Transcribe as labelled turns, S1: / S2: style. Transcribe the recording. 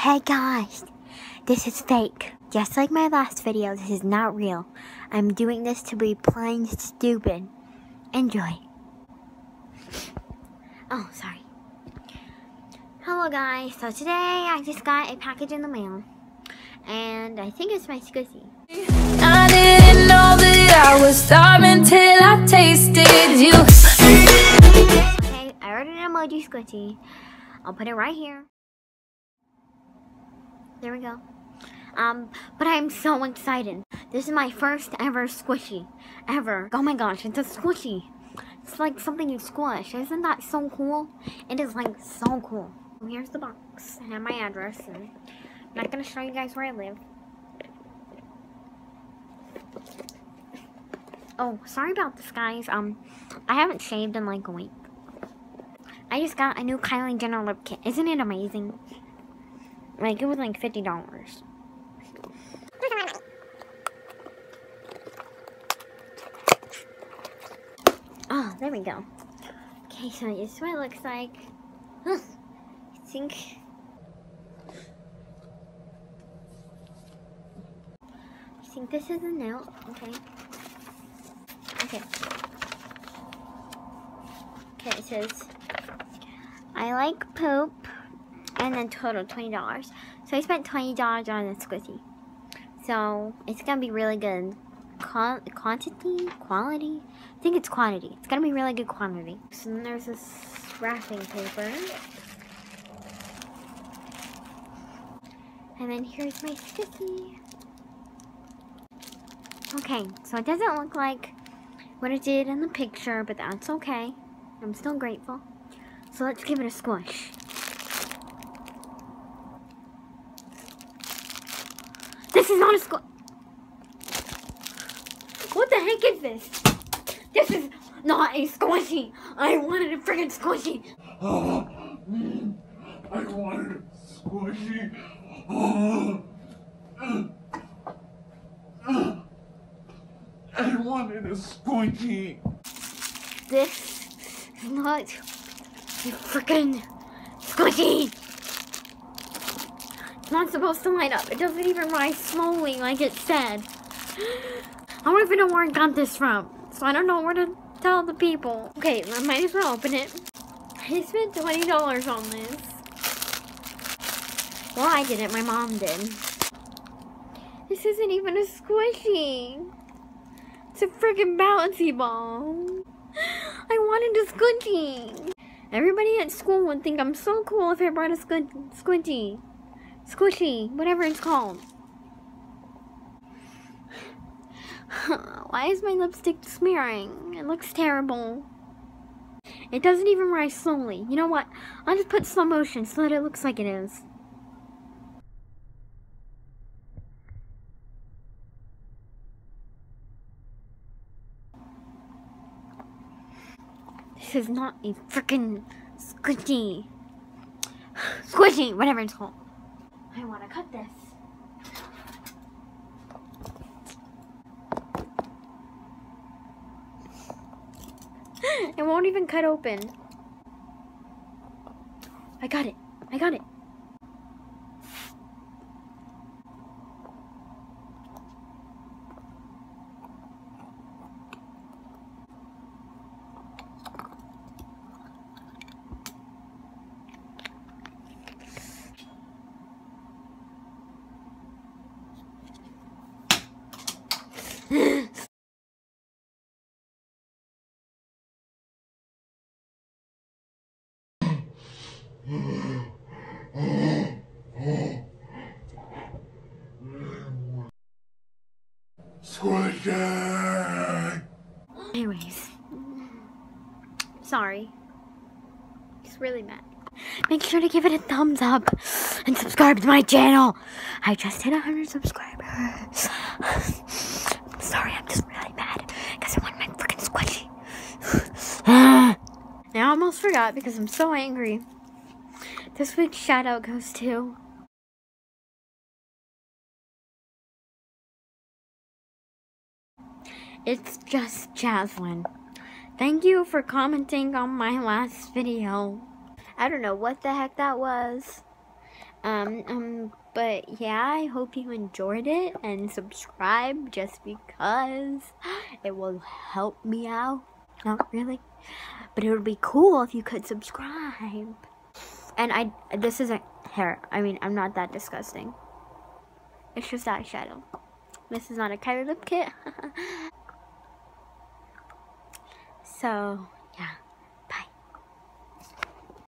S1: Hey guys, this is fake. Just like my last video, this is not real. I'm doing this to be plain stupid. Enjoy. Oh, sorry. Hello guys, so today I just got a package in the mail. And I think it's my Squishy.
S2: I didn't know that I was starving till I tasted you.
S1: Okay, I ordered an emoji Squishy. I'll put it right here. There we go. But I'm so excited. This is my first ever Squishy. Ever. Oh my gosh, it's a Squishy. It's like something you squish. Isn't that so cool? It is like so cool. Here's the box and my address. And I'm not gonna show you guys where I live. Oh, sorry about this, guys. I haven't shaved in like a week. I just got a new Kylie Jenner lip kit. Isn't it amazing? Like, it was like $50. Oh, there we go. Okay, so this is what it looks like. I think this is a note. Okay. Okay, it says, I like poop, and then total $20. So I spent $20 on a Squishy. So it's gonna be really good. Quality? I think it's quantity. It's gonna be really good quantity. So then there's this wrapping paper. And then here's my Squishy. Okay, so it doesn't look like what it did in the picture, but that's okay. I'm still grateful. So let's give it a squish. This is not a squish. What the heck is this? This is not a Squishy. I wanted a freaking Squishy.
S3: I wanted a Squishy. I wanted a Squishy.
S1: This is not a freaking Squishy. It's not supposed to light up. It doesn't even rise slowly like it said. I don't even know where I got this from. So I don't know where to tell the people. Okay, I might as well open it. I spent $20 on this. Well, I didn't. My mom did. This isn't even a Squishy. It's a freaking bouncy ball. I wanted a Squishy. Everybody at school would think I'm so cool if I brought a Squishy. Squishy, whatever it's called. Why is my lipstick smearing? It looks terrible. It doesn't even rise slowly. You know what? I'll just put slow motion so that it looks like it is. This is not a freaking Squishy. Squishy, whatever it's called. I want to cut this. It won't even cut open. I got it. I got it.
S3: Squishy!
S1: Anyways. Sorry. It's really mad. Make sure to give it a thumbs up and subscribe to my channel. I just hit 100 subscribers. Sorry, I'm just really mad because I want my freaking Squishy. Now I almost forgot because I'm so angry. This week's shout out goes to It's Just Jaslyn. Thank you for commenting on my last video. I don't know what the heck that was. But yeah, I hope you enjoyed it, and subscribe just because it will help me out. Not really, but it would be cool if you could subscribe. And this isn't hair. I mean, I'm not that disgusting. It's just eyeshadow. This is not a Kylie lip kit. So